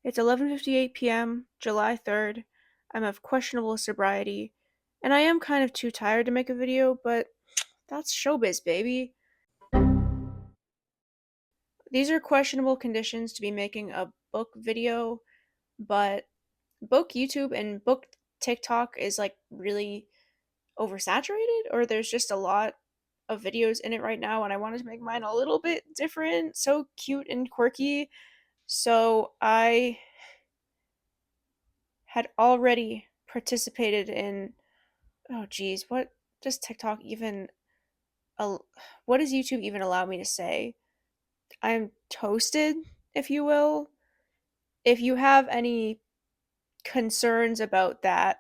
It's 11:58 p.m., July 3rd. I'm of questionable sobriety, and I am kind of too tired to make a video, but that's showbiz, baby. These are questionable conditions to be making a book video, but book YouTube and book TikTok is like really oversaturated, or there's just a lot of videos in it right now, and I wanted to make mine a little bit different, so cute and quirky. So I had already participated in, oh geez, what does TikTok even al- what does YouTube even allow me to say? I'm toasted, if you will. If you have any concerns about that,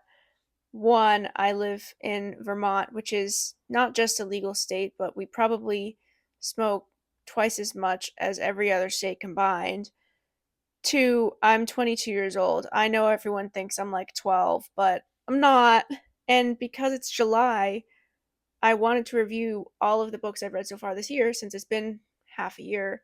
one, I live in Vermont, which is not just a legal state, but we probably smoke twice as much as every other state combined. Two, I'm 22 years old. I know everyone thinks I'm like 12, but I'm not. And because it's July, I wanted to review all of the books I've read so far this year since it's been half a year,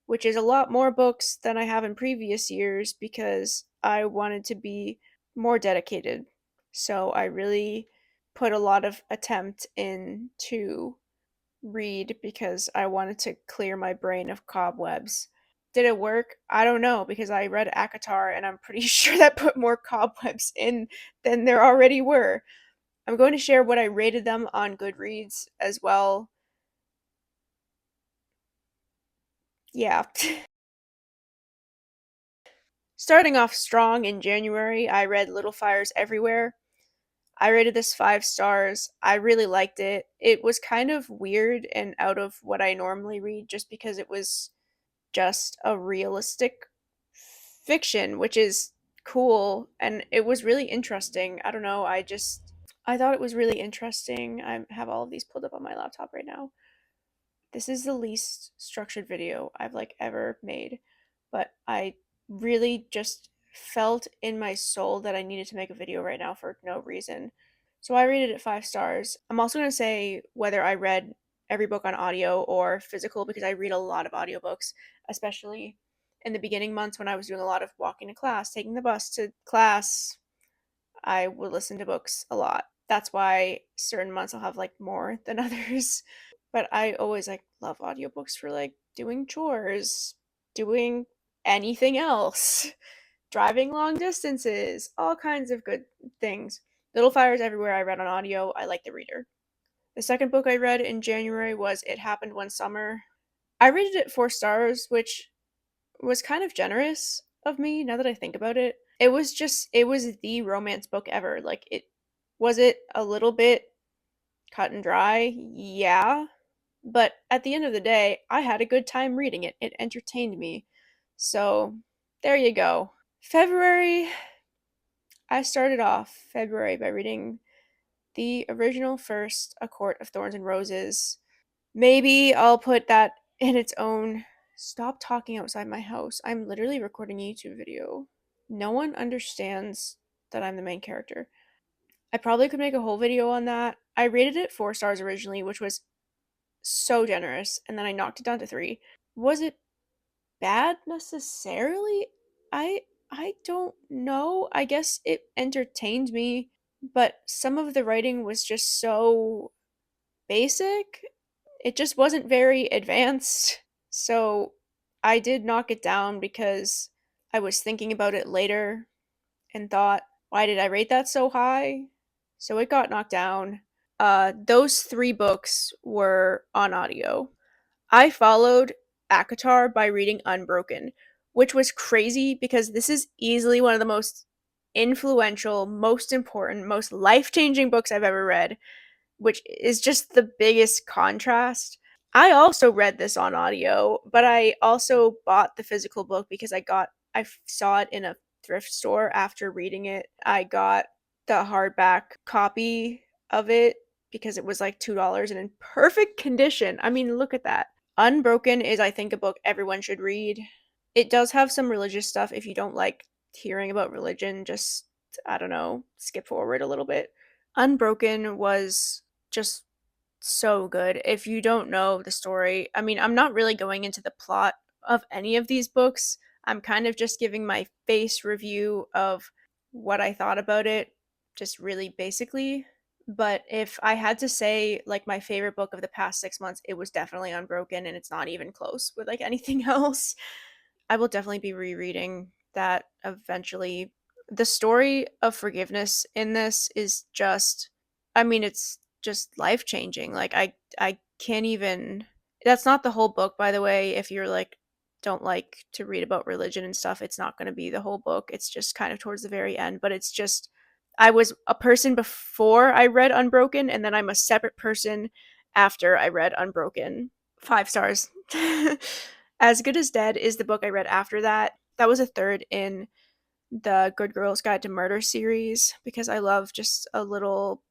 which is a lot more books than I have in previous years because I wanted to be more dedicated. So I really put a lot of attempt in to read because I wanted to clear my brain of cobwebs. Did it work? I don't know because I read ACOTAR and I'm pretty sure that put more cobwebs in than there already were. I'm going to share what I rated them on Goodreads as well. Yeah. Starting off strong in January, I read Little Fires Everywhere. I rated this 5 stars. I really liked it. It was kind of weird and out of what I normally read just because it was just a realistic fiction, which is cool. And it was really interesting. I don't know. I thought it was really interesting. I have all of these pulled up on my laptop right now. This is the least structured video I've like ever made, but I really just felt in my soul that I needed to make a video right now for no reason. So I rated it 5 stars. I'm also going to say whether I read every book on audio or physical because I read a lot of audiobooks, especially in the beginning months when I was doing a lot of walking to class, taking the bus to class. I would listen to books a lot. That's why certain months I'll have like more than others. But I always like love audiobooks for like doing chores, doing anything else, driving long distances, all kinds of good things. Little Fires Everywhere I read on audio. I like the reader. The second book I read in January was It Happened One Summer. I rated it 4 stars, which was kind of generous of me now that I think about it. It was the romance book ever. Like it was it a little bit cut and dry? Yeah. But at the end of the day, I had a good time reading it. It entertained me. So, there you go. February, I started off February by reading the original first A Court of Thorns and Roses. Maybe I'll put that in its own. Stop talking outside my house. I'm literally recording a YouTube video. No one understands that I'm the main character. I probably could make a whole video on that. I rated it 4 stars originally, which was so generous, and then I knocked it down to 3. Was it bad necessarily? I don't know. I guess it entertained me, but some of the writing was just so basic. It just wasn't very advanced. So I did knock it down because I was thinking about it later and thought, why did I rate that so high? So it got knocked down. Those 3 books were on audio. I followed ACOTAR by reading Unbroken, which was crazy because this is easily one of the most influential, most important, most life changing books I've ever read, which is just the biggest contrast. I also read this on audio, but I also bought the physical book because I saw it in a thrift store after reading it. I got the hardback copy of it because it was like $2 and in perfect condition. I mean, look at that. Unbroken is, I think, a book everyone should read. It does have some religious stuff. If you don't like hearing about religion, just, I don't know, skip forward a little bit. Unbroken was just so good. If you don't know the story, I mean, I'm not really going into the plot of any of these books. I'm kind of just giving my face review of what I thought about it, just really basically. But if I had to say like my favorite book of the past 6 months, it was definitely Unbroken, and it's not even close with like anything else. I will definitely be rereading that eventually. The story of forgiveness in this is just, I mean, it's just life changing. Like I can't even, that's not the whole book, by the way. If you're like don't like to read about religion and stuff, it's not going to be the whole book. It's just kind of towards the very end, but it's just, I was a person before I read Unbroken, and then I'm a separate person after I read Unbroken. 5 stars. As Good as Dead is the book I read after that. That was a third in the Good Girl's Guide to Murder series because I love just a little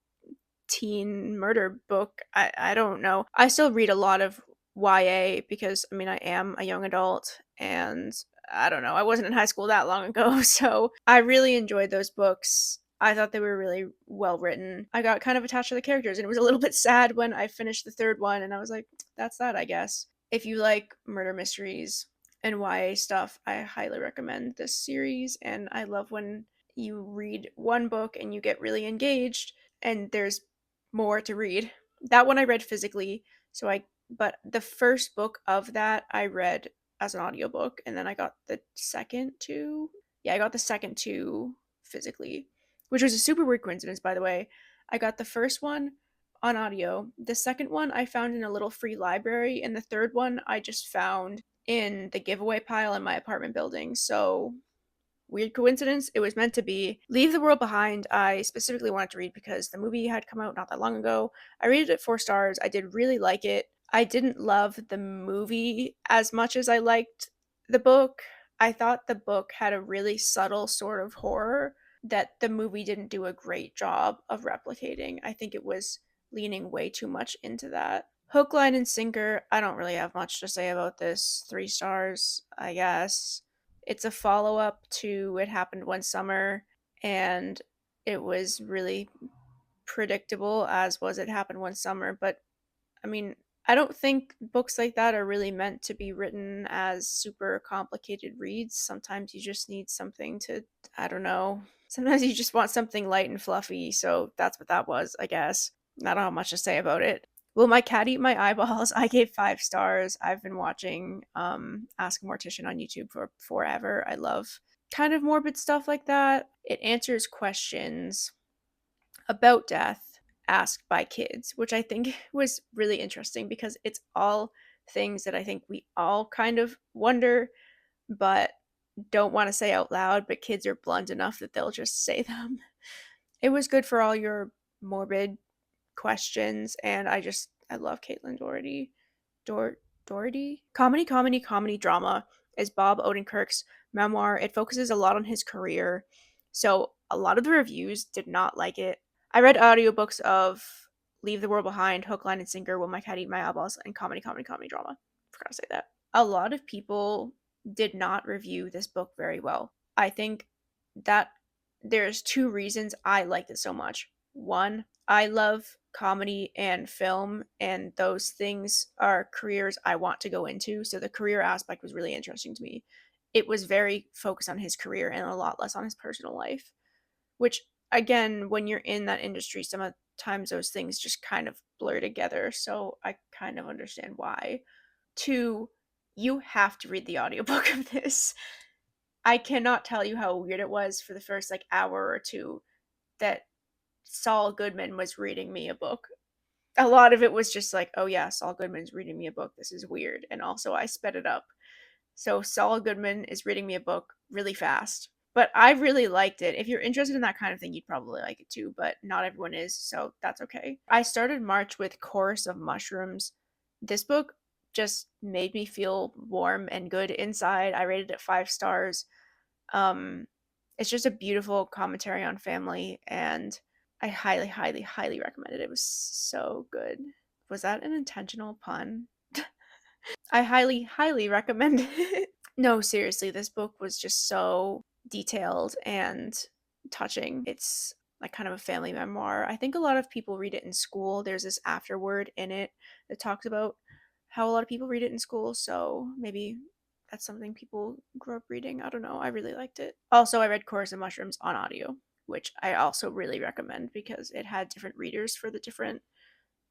teen murder book. I don't know. I still read a lot of YA because I mean I am a young adult, and I don't know. I wasn't in high school that long ago, so I really enjoyed those books. I thought they were really well written. I got kind of attached to the characters, and it was a little bit sad when I finished the third one and I was like, that's that, I guess. If you like murder mysteries and YA stuff, I highly recommend this series, and I love when you read one book and you get really engaged and there's more to read. That one I read physically, so I but the first book of that I read as an audiobook, and then I got the second two. Yeah, I got the second two physically, which was a super weird coincidence, by the way. I got the first one on audio. The second one I found in a little free library, and the third one I just found in the giveaway pile in my apartment building. So weird coincidence. It was meant to be. Leave the World Behind, I specifically wanted to read because the movie had come out not that long ago. I rated it 4 stars. I did really like it. I didn't love the movie as much as I liked the book. I thought the book had a really subtle sort of horror that the movie didn't do a great job of replicating. I think it was leaning way too much into that. Hook, line, and sinker, I don't really have much to say about this. 3 stars, I guess. It's a follow up to It Happened One Summer, and it was really predictable, as was It Happened One Summer. But I mean, I don't think books like that are really meant to be written as super complicated reads. Sometimes you just need something to, I don't know. Sometimes you just want something light and fluffy. So that's what that was, I guess. I don't have much to say about it. Will My Cat Eat My Eyeballs? I gave 5 stars. I've been watching Ask a Mortician on YouTube for forever. I love kind of morbid stuff like that. It answers questions about death asked by kids, which I think was really interesting because it's all things that I think we all kind of wonder but don't want to say out loud, but kids are blunt enough that they'll just say them. It was good for all your morbid questions, and I love Caitlin Doherty. Doherty? Comedy drama is Bob Odenkirk's memoir. It focuses a lot on his career. So a lot of the reviews did not like it. I read audiobooks of Leave the World Behind, Hook, Line, and Sinker, Will My Cat Eat My Eyeballs, and comedy drama. Forgot to say that. A lot of people did not review this book very well. I think that there's 2 reasons I liked it so much. One, I love comedy and film, and those things are careers I want to go into. So the career aspect was really interesting to me. It was very focused on his career and a lot less on his personal life, which, again, when you're in that industry, sometimes those things just kind of blur together. So I kind of understand why. 2, you have to read the audiobook of this. I cannot tell you how weird it was for the first like hour or two that Saul Goodman was reading me a book. A lot of it was just like, oh yeah, Saul Goodman's reading me a book. This is weird. And also I sped it up. So Saul Goodman is reading me a book really fast. But I really liked it. If you're interested in that kind of thing, you'd probably like it too, but not everyone is, so that's okay. I started March with Chorus of Mushrooms. This book just made me feel warm and good inside. I rated it 5 stars. Um, it's just a beautiful commentary on family, and I highly, highly, highly recommend it. It was so good. Was that an intentional pun? I highly, highly recommend it. No, seriously, this book was just so detailed and touching. It's like kind of a family memoir. I think a lot of people read it in school. There's this afterword in it that talks about how a lot of people read it in school, so maybe that's something people grew up reading. I don't know. I really liked it. Also, I read Chorus and Mushrooms on audio, which I also really recommend because it had different readers for the different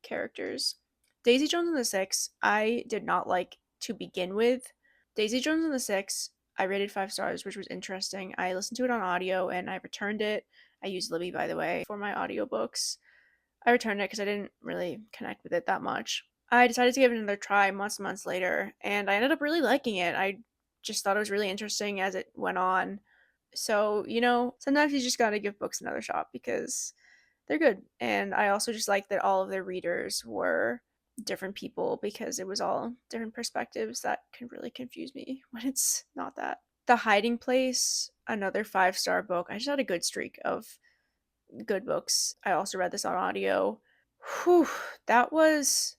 characters. Daisy Jones and the Six, I did not like to begin with. Daisy Jones and the Six, I rated 5 stars, which was interesting. I listened to it on audio and I returned it. I use Libby, by the way, for my audiobooks. I returned it because I didn't really connect with it that much. I decided to give it another try months later, and I ended up really liking it. I just thought it was really interesting as it went on. So, sometimes you just gotta give books another shot because they're good. And I also just like that all of their readers were different people because it was all different perspectives that can really confuse me when it's not that. The Hiding Place, another 5-star book. I just had a good streak of good books. I also read this on audio. Whew, that was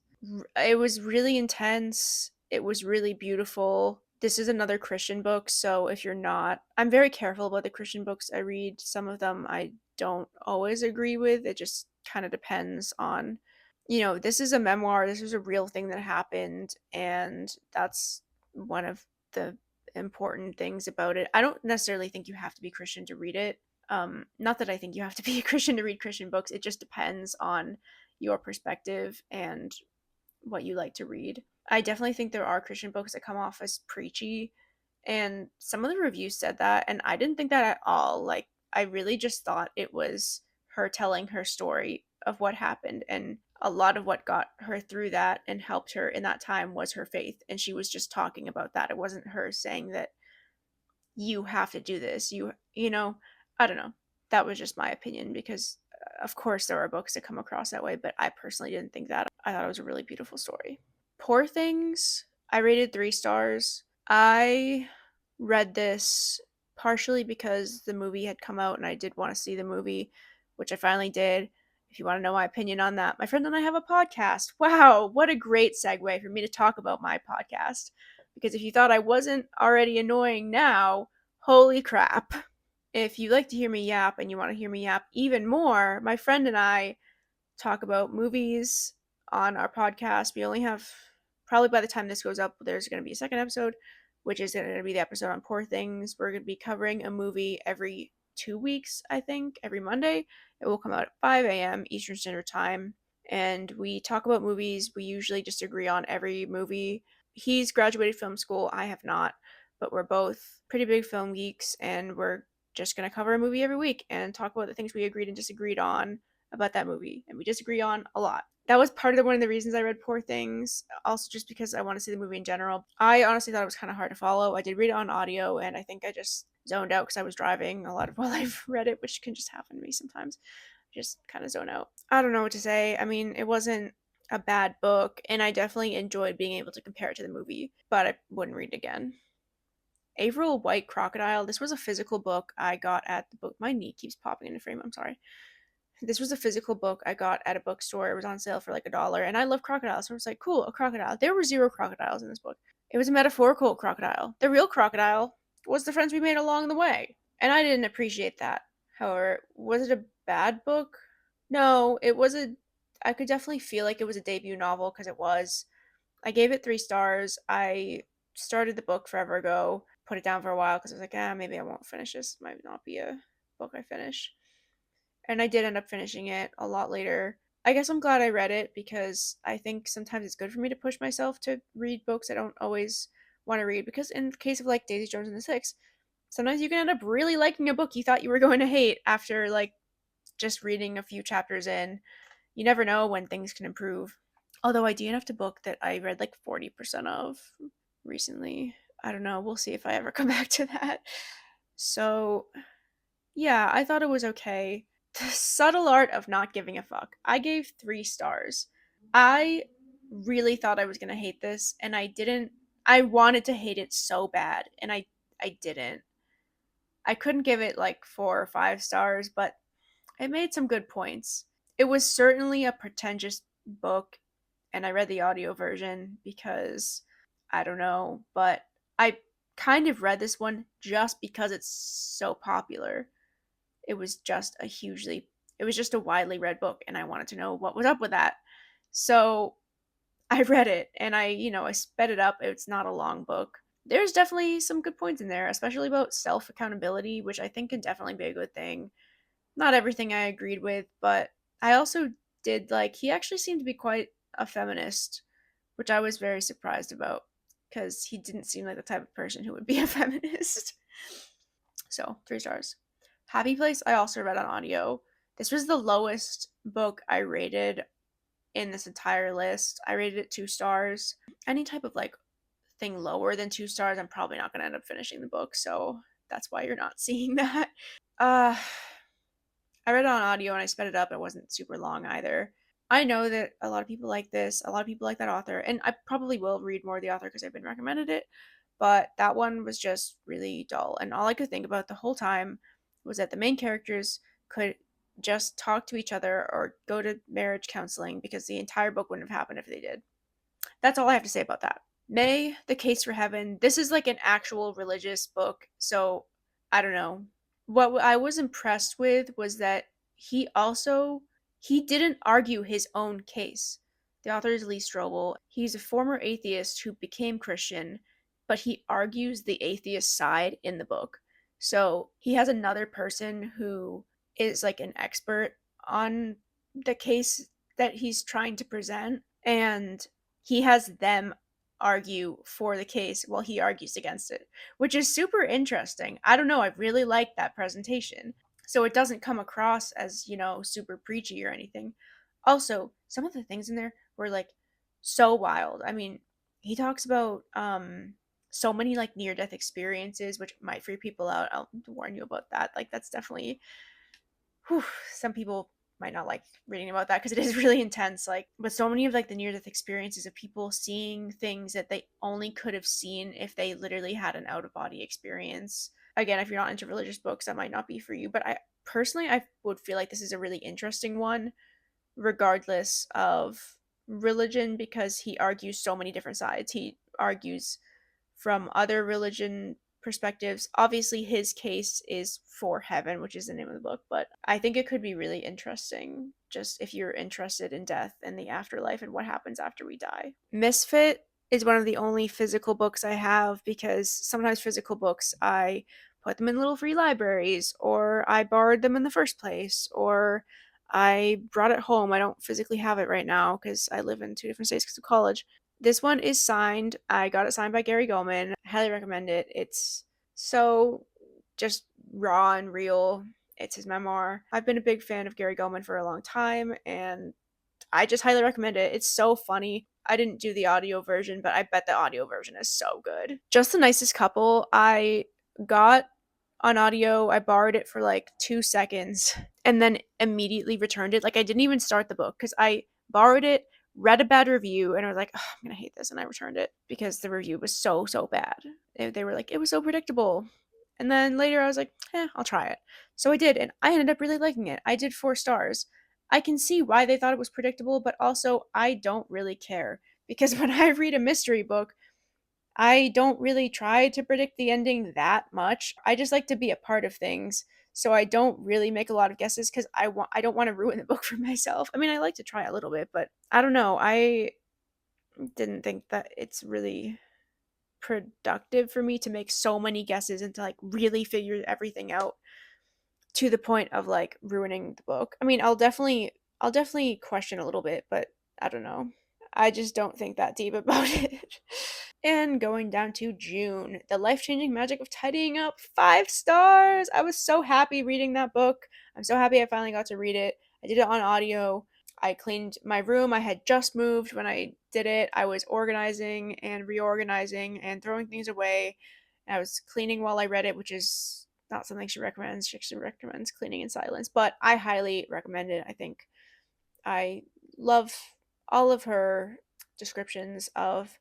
it was really intense. It was really beautiful. This is another Christian book, so if you're not, I'm very careful about the Christian books I read. Some of them I don't always agree with. It just kind of depends on, this is a memoir. This was a real thing that happened, and that's one of the important things about it. I don't necessarily think you have to be Christian to read it. Not that I think you have to be a Christian to read Christian books. It just depends on your perspective and what you like to read. I definitely think there are Christian books that come off as preachy, and some of the reviews said that, and I didn't think that at all. Like, I really just thought it was her telling her story of what happened, and a lot of what got her through that and helped her in that time was her faith, and she was just talking about that. It wasn't her saying that you have to do this. I don't know. That was just my opinion because of course there are books that come across that way, but I personally didn't think that. I thought it was a really beautiful story. Poor Things, I rated 3 stars. I read this partially because the movie had come out and I did want to see the movie, which I finally did. If you want to know my opinion on that, my friend and I have a podcast. Wow, what a great segue for me to talk about my podcast. Because if you thought I wasn't already annoying now, holy crap. If you like to hear me yap and you want to hear me yap even more, my friend and I talk about movies on our podcast. We only have, probably by the time this goes up, there's going to be a second episode, which is going to be the episode on Poor Things. We're going to be covering a movie every 2 weeks, I think, every Monday. It will come out at 5 a.m. Eastern Standard Time. And we talk about movies. We usually just agree on every movie. He's graduated film school. I have not. But we're both pretty big film geeks, and we're just going to cover a movie every week and talk about the things we agreed and disagreed on about that movie, and we disagree on a lot. That was part of one of the reasons I read Poor Things, also just because I want to see the movie in general. I honestly thought it was kind of hard to follow. I did read it on audio, and I think I just zoned out because I was driving a lot of while I've read it, which can just happen to me sometimes. Just kind of zone out. I don't know what to say. I mean, it wasn't a bad book, and I definitely enjoyed being able to compare it to the movie, but I wouldn't read it again. Averill White Crocodile. This was a physical book I got at the book. My knee keeps popping into frame. I'm sorry. This was a physical book I got at a bookstore. It was on sale for like $1, and I love crocodiles. So I was like, cool, a crocodile. There were 0 crocodiles in this book. It was a metaphorical crocodile. The real crocodile was the friends we made along the way, and I didn't appreciate that. However, was it a bad book? No, it was a. I could definitely feel like it was a debut novel because it was. I gave it 3 stars. I started the book forever ago, put it down for a while because I was like, maybe I won't finish this. Might not be a book I finish. And I did end up finishing it a lot later. I guess I'm glad I read it because I think sometimes it's good for me to push myself to read books I don't always want to read. Because in the case of like Daisy Jones and the Six, sometimes you can end up really liking a book you thought you were going to hate after like just reading a few chapters in. You never know when things can improve. Although I do have a book that I read like 40% of recently. I don't know. We'll see if I ever come back to that. So, yeah, I thought it was okay. The Subtle Art of Not Giving a Fuck. I gave 3 stars. I really thought I was going to hate this, and I didn't. I wanted to hate it so bad, and I didn't. I couldn't give it like 4 or 5 stars, but it made some good points. It was certainly a pretentious book, and I read the audio version because I don't know, but I kind of read this one just because it's so popular. It was just a widely read book, and I wanted to know what was up with that. So I read it, and I sped it up. It's not a long book. There's definitely some good points in there, especially about self accountability, which I think can definitely be a good thing. Not everything I agreed with, but I also did like, he actually seemed to be quite a feminist, which I was very surprised about because he didn't seem like the type of person who would be a feminist. So, 3 stars. Happy Place, I also read on audio. This was the lowest book I rated in this entire list. I rated it 2 stars. Any type of like thing lower than 2 stars, I'm probably not going to end up finishing the book. So that's why you're not seeing that. Uh, I read it on audio and I sped it up. It wasn't super long either. I know that a lot of people like this. A lot of people like that author. And I probably will read more of the author because I've been recommended it. But that one was just really dull. And all I could think about the whole time was that the main characters could just talk to each other or go to marriage counseling because the entire book wouldn't have happened if they did. That's all I have to say about that. May, The Case for Heaven. This is like an actual religious book, so I don't know. What I was impressed with was that he didn't argue his own case. The author is Lee Strobel. He's a former atheist who became Christian, but he argues the atheist side in the book. So he has another person who is like an expert on the case that he's trying to present, and he has them argue for the case while he argues against it, which is super interesting. I don't know, I really like that presentation. So it doesn't come across as, super preachy or anything. Also, some of the things in there were like so wild. I mean, he talks about so many like near death experiences, which might freak people out. I'll warn you about that. Like that's definitely whew, some people might not like reading about that because it is really intense. Like, but so many of like the near death experiences of people seeing things that they only could have seen if they literally had an out of body experience. Again, if you're not into religious books, that might not be for you. But I personally, I would feel like this is a really interesting one, regardless of religion, because he argues so many different sides. He argues from other religion perspectives. Obviously, his case is for heaven, which is the name of the book, but I think it could be really interesting just if you're interested in death and the afterlife and what happens after we die. Misfit is one of the only physical books I have because sometimes physical books I put them in little free libraries or I borrowed them in the first place or I brought it home. I don't physically have it right now because I live in 2 different states because of college. This one is signed. I got it signed by Gary Goldman. I highly recommend it. It's so just raw and real. It's his memoir. I've been a big fan of Gary Goldman for a long time, and I just highly recommend it. It's so funny. I didn't do the audio version, but I bet the audio version is so good. Just the Nicest Couple, I got on audio. I borrowed it for like 2 seconds and then immediately returned it. Like I didn't even start the book because I borrowed it, read a bad review, and I was like, oh, I'm gonna hate this, and I returned it because the review was so bad. They were like, it was so predictable. And then later I was like, I'll try it. So I did, and I ended up really liking it. I did 4 stars. I can see why they thought it was predictable, but also I don't really care because when I read a mystery book, I don't really try to predict the ending that much. I just like to be a part of things. So I don't really make a lot of guesses cuz I don't want to ruin the book for myself. I mean, I like to try a little bit, but I don't know. I didn't think that it's really productive for me to make so many guesses and to like really figure everything out to the point of like ruining the book. I mean, I'll definitely question a little bit, but I don't know. I just don't think that deep about it. And going down to June, The Life Changing Magic of Tidying Up, 5 stars. I was so happy reading that book. I'm so happy I finally got to read it. I did it on audio. I cleaned my room. I had just moved when I did it. I was organizing and reorganizing and throwing things away. And I was cleaning while I read it, which is not something she recommends. She actually recommends cleaning in silence, but I highly recommend it. I think I love all of her descriptions of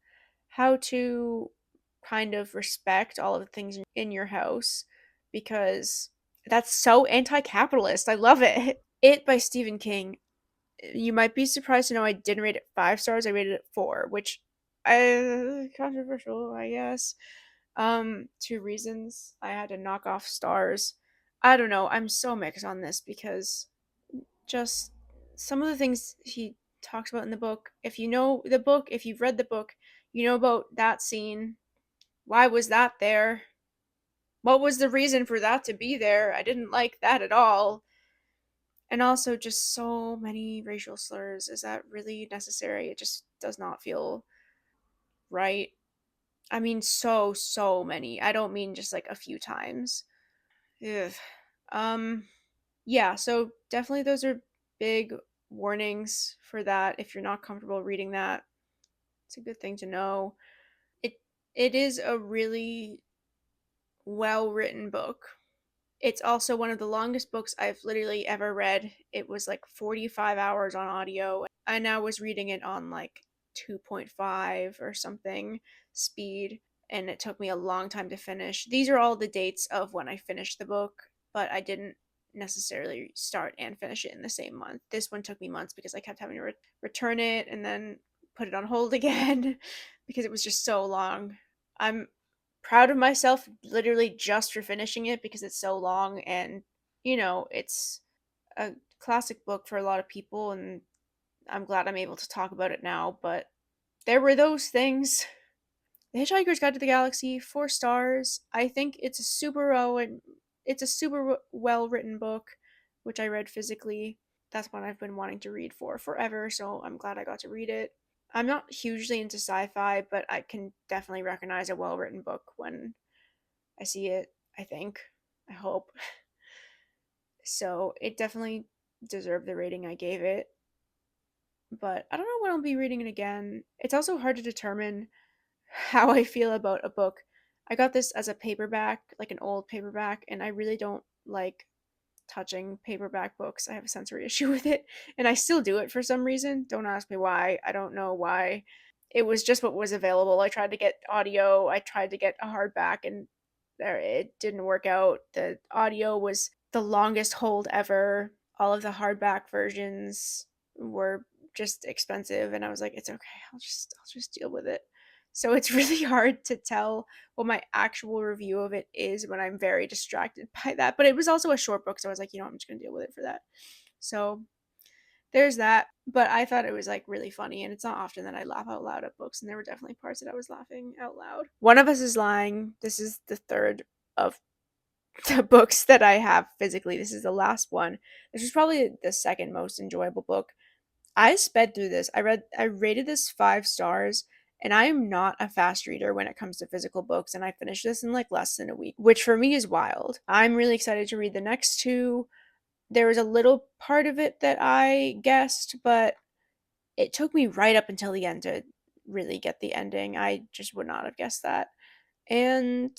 how to kind of respect all of the things in your house because that's so anti-capitalist. I love it. It by Stephen King. You might be surprised to know I didn't rate it 5 stars. I rated it 4, which controversial, I guess. 2 reasons I had to knock off stars. I don't know. I'm so mixed on this because just some of the things he talks about in the book. If you know the book, if you've read the book, you know about that scene Why was that there? What was the reason for that to be there? I didn't like that at all. And also, just so many racial slurs. Is that really necessary? It just does not feel right. I mean, so many. I don't mean just like a few times. Ugh. Um, yeah, so definitely those are big warnings for that. If you're not comfortable reading that, it's a good thing to know. It it is a really well written book. It's also one of the longest books I've literally ever read. It was like 45 hours on audio. I now was reading it on like 2.5 or something speed, and it took me a long time to finish. These are all the dates of when I finished the book, but I didn't necessarily start and finish it in the same month. This one took me months because I kept having to return it and then put it on hold again because it was just so long. I'm proud of myself literally just for finishing it because it's so long, and it's a classic book for a lot of people, and I'm glad I'm able to talk about it now. But there were those things. The Hitchhiker's Guide to the Galaxy, 4 stars. I think it's a super well written book, which I read physically. That's one I've been wanting to read for forever, so I'm glad I got to read it. I'm not hugely into sci-fi, but I can definitely recognize a well written book when I see it, I think. I hope. So it definitely deserved the rating I gave it. But I don't know when I'll be reading it again. It's also hard to determine how I feel about a book. I got this as a paperback, like an old paperback, and I really don't like touching paperback books. I have a sensory issue with it, and I still do it for some reason. Don't ask me why. I don't know why. It was just what was available. I tried to get audio, I tried to get a hardback, and there it didn't work out. The audio was the longest hold ever. All of the hardback versions were just expensive, and I was like, it's okay. I'll just deal with it. So it's really hard to tell what my actual review of it is when I'm very distracted by that. But it was also a short book, so I was like, I'm just gonna deal with it for that. So there's that. But I thought it was like really funny, and it's not often that I laugh out loud at books, and there were definitely parts that I was laughing out loud. One of Us is Lying. This is the third of the books that I have physically. This is the last one. This was probably the second most enjoyable book. I sped through this. I rated this 5 stars, and I am not a fast reader when it comes to physical books, and I finished this in like less than a week, which for me is wild. I'm really excited to read the next two. There was a little part of it that I guessed, but it took me right up until the end to really get the ending. I just would not have guessed that. And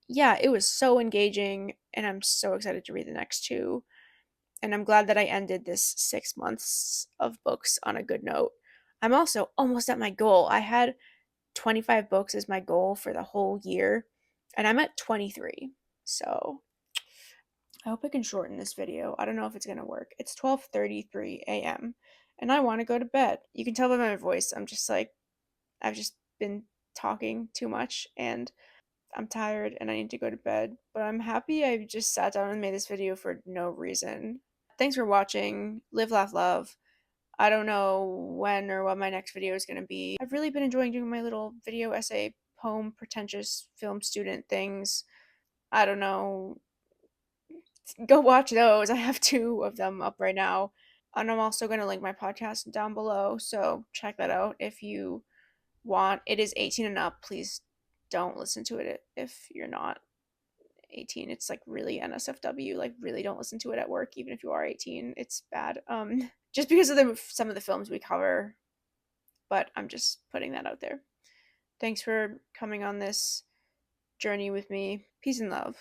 yeah, it was so engaging, and I'm so excited to read the next two. And I'm glad that I ended this 6 months of books on a good note. I'm also almost at my goal. I had 25 books as my goal for the whole year, and I'm at 23. So I hope I can shorten this video. I don't know if it's gonna work. It's 12:33 a.m. and I want to go to bed. You can tell by my voice. I'm just like I've just been talking too much, and I'm tired and I need to go to bed. But I'm happy I just sat down and made this video for no reason. Thanks for watching. Live, laugh, love. I don't know when or what my next video is gonna be. I've really been enjoying doing my little video essay, poem, pretentious film student things. I don't know, go watch those. I have 2 of them up right now. And I'm also going to link my podcast down below, so check that out if you want. It is 18 and up. Please don't listen to it if you're not 18. It's like really NSFW. Like really don't listen to it at work even if you are 18. It's bad. Just because of some of the films we cover, but I'm just putting that out there. Thanks for coming on this journey with me. Peace and love.